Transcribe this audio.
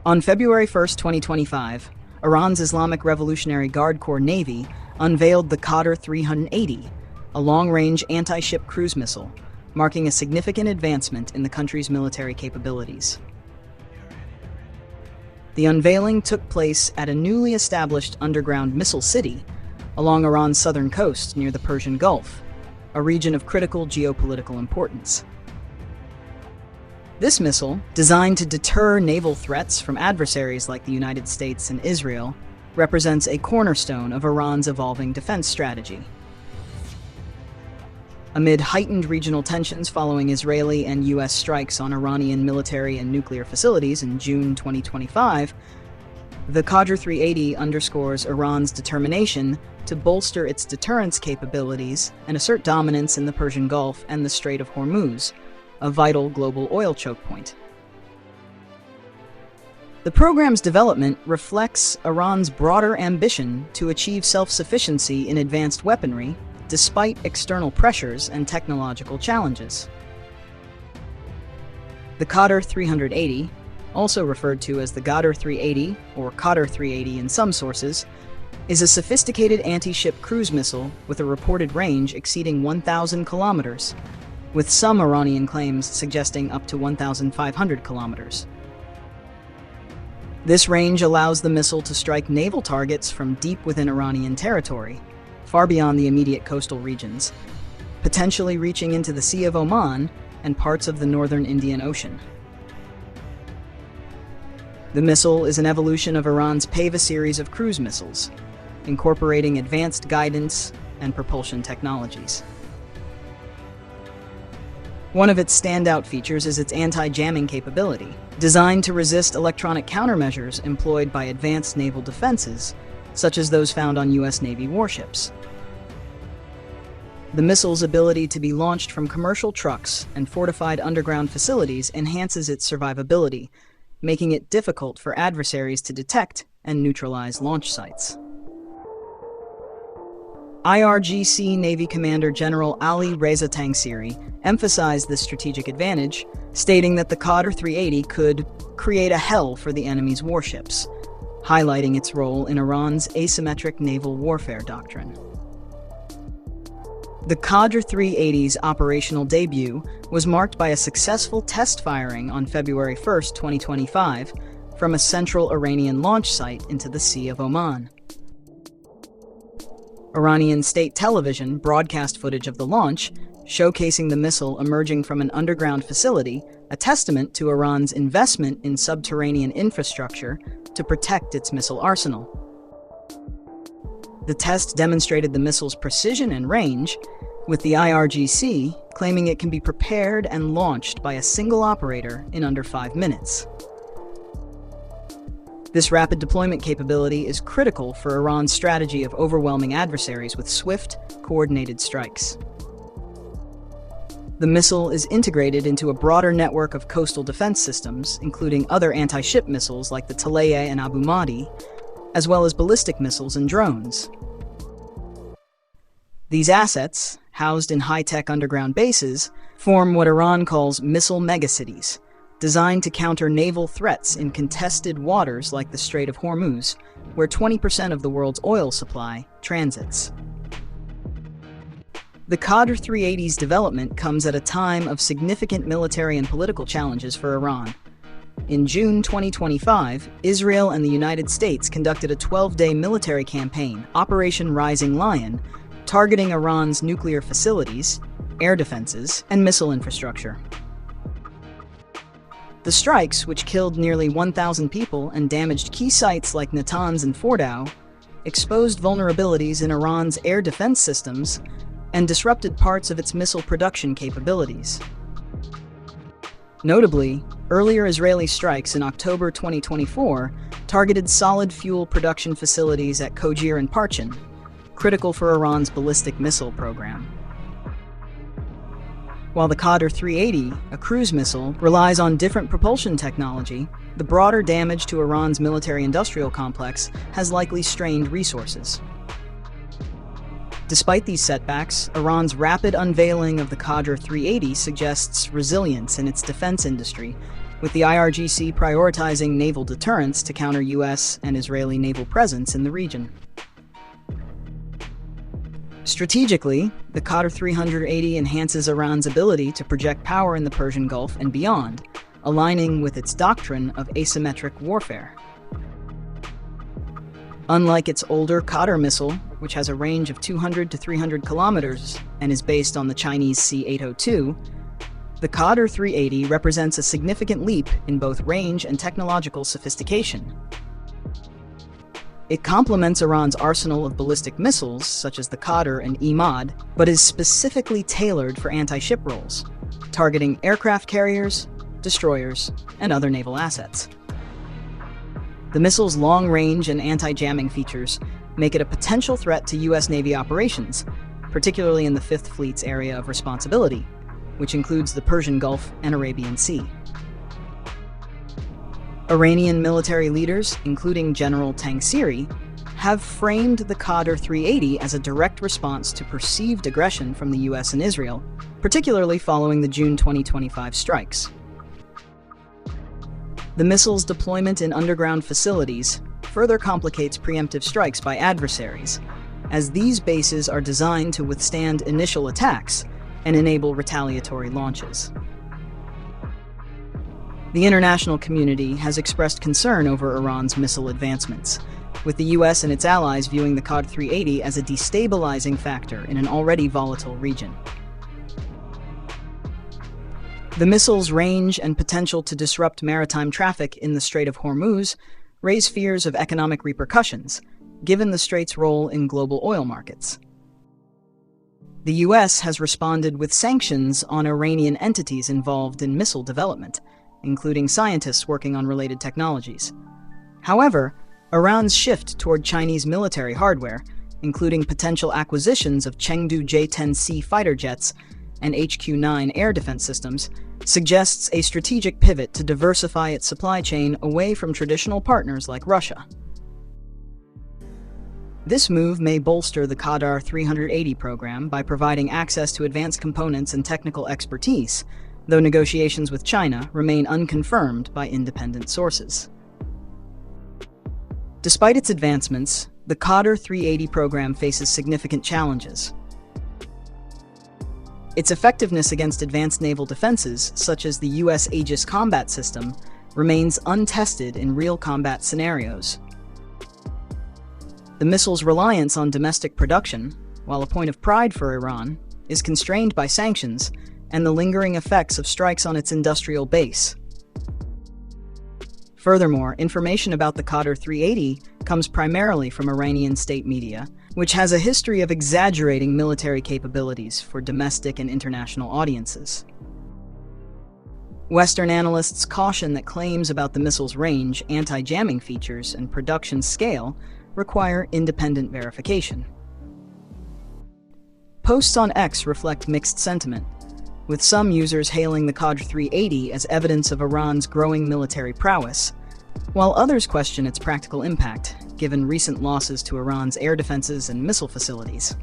On February 1, 2025, Iran's Islamic Revolutionary Guard Corps Navy unveiled the Qadr-380, a long-range anti-ship cruise missile, marking a significant advancement in the country's military capabilities. The unveiling took place at a newly established underground missile city along Iran's southern coast near the Persian Gulf, a region of critical geopolitical importance. This missile, designed to deter naval threats from adversaries like the United States and Israel, represents a cornerstone of Iran's evolving defense strategy. Amid heightened regional tensions following Israeli and U.S. strikes on Iranian military and nuclear facilities in June 2025, the Qadr-380 underscores Iran's determination to bolster its deterrence capabilities and assert dominance in the Persian Gulf and the Strait of Hormuz, a vital global oil choke point. The program's development reflects Iran's broader ambition to achieve self-sufficiency in advanced weaponry, despite external pressures and technological challenges. The Qadr-380, also referred to as the Qadr-380 or Qadr-380 in some sources, is a sophisticated anti-ship cruise missile with a reported range exceeding 1,000 kilometers, with some Iranian claims suggesting up to 1,500 kilometers. This range allows the missile to strike naval targets from deep within Iranian territory, far beyond the immediate coastal regions, potentially reaching into the Sea of Oman and parts of the northern Indian Ocean. The missile is an evolution of Iran's Peva series of cruise missiles, incorporating advanced guidance and propulsion technologies. One of its standout features is its anti-jamming capability, designed to resist electronic countermeasures employed by advanced naval defenses, such as those found on U.S. Navy warships. The missile's ability to be launched from commercial trucks and fortified underground facilities enhances its survivability, making it difficult for adversaries to detect and neutralize launch sites. IRGC Navy Commander General Ali Reza Tangsiri emphasized this strategic advantage, stating that the Qadr-380 could create a hell for the enemy's warships, highlighting its role in Iran's asymmetric naval warfare doctrine. The Qadr-380's operational debut was marked by a successful test firing on February 1, 2025, from a central Iranian launch site into the Sea of Oman. Iranian state television broadcast footage of the launch, showcasing the missile emerging from an underground facility, a testament to Iran's investment in subterranean infrastructure to protect its missile arsenal. The test demonstrated the missile's precision and range, with the IRGC claiming it can be prepared and launched by a single operator in under 5 minutes. This rapid deployment capability is critical for Iran's strategy of overwhelming adversaries with swift, coordinated strikes. The missile is integrated into a broader network of coastal defense systems, including other anti-ship missiles like the Talaya and Abu Mahdi, as well as ballistic missiles and drones. These assets, housed in high-tech underground bases, form what Iran calls missile megacities, designed to counter naval threats in contested waters like the Strait of Hormuz, where 20% of the world's oil supply transits. The Qadr-380's development comes at a time of significant military and political challenges for Iran. In June 2025, Israel and the United States conducted a 12-day military campaign, Operation Rising Lion, targeting Iran's nuclear facilities, air defenses, and missile infrastructure. The strikes, which killed nearly 1,000 people and damaged key sites like Natanz and Fordow, exposed vulnerabilities in Iran's air defense systems and disrupted parts of its missile production capabilities. Notably, earlier Israeli strikes in October 2024 targeted solid fuel production facilities at Qadr and Parchin, critical for Iran's ballistic missile program. While the Qadr-380, a cruise missile, relies on different propulsion technology, the broader damage to Iran's military-industrial complex has likely strained resources. Despite these setbacks, Iran's rapid unveiling of the Qadr-380 suggests resilience in its defense industry, with the IRGC prioritizing naval deterrence to counter U.S. and Israeli naval presence in the region. Strategically, the Qadr-380 enhances Iran's ability to project power in the Persian Gulf and beyond, aligning with its doctrine of asymmetric warfare. Unlike its older Qadr missile, which has a range of 200 to 300 kilometers and is based on the Chinese C-802, the Qadr-380 represents a significant leap in both range and technological sophistication. It complements Iran's arsenal of ballistic missiles, such as the Qadr and Imad, but is specifically tailored for anti-ship roles, targeting aircraft carriers, destroyers, and other naval assets. The missile's long range and anti-jamming features make it a potential threat to U.S. Navy operations, particularly in the Fifth Fleet's area of responsibility, which includes the Persian Gulf and Arabian Sea. Iranian military leaders, including General Tangsiri, have framed the Qadr-380 as a direct response to perceived aggression from the U.S. and Israel, particularly following the June 2025 strikes. The missile's deployment in underground facilities further complicates preemptive strikes by adversaries, as these bases are designed to withstand initial attacks and enable retaliatory launches. The international community has expressed concern over Iran's missile advancements, with the U.S. and its allies viewing the Qadr-380 as a destabilizing factor in an already volatile region. The missile's range and potential to disrupt maritime traffic in the Strait of Hormuz raise fears of economic repercussions, given the strait's role in global oil markets. The U.S. has responded with sanctions on Iranian entities involved in missile development, including scientists working on related technologies. However, Iran's shift toward Chinese military hardware, including potential acquisitions of Chengdu J-10C fighter jets and HQ-9 air defense systems, suggests a strategic pivot to diversify its supply chain away from traditional partners like Russia. This move may bolster the Qadr-380 program by providing access to advanced components and technical expertise, though negotiations with China remain unconfirmed by independent sources. Despite its advancements, the Qadr-380 program faces significant challenges. Its effectiveness against advanced naval defenses, such as the U.S. Aegis combat system, remains untested in real combat scenarios. The missile's reliance on domestic production, while a point of pride for Iran, is constrained by sanctions and the lingering effects of strikes on its industrial base. Furthermore, information about the Qadr-380 comes primarily from Iranian state media, which has a history of exaggerating military capabilities for domestic and international audiences. Western analysts caution that claims about the missile's range, anti-jamming features, and production scale require independent verification. Posts on X reflect mixed sentiment, with some users hailing the Qadr-380 as evidence of Iran's growing military prowess, while others question its practical impact, given recent losses to Iran's air defenses and missile facilities.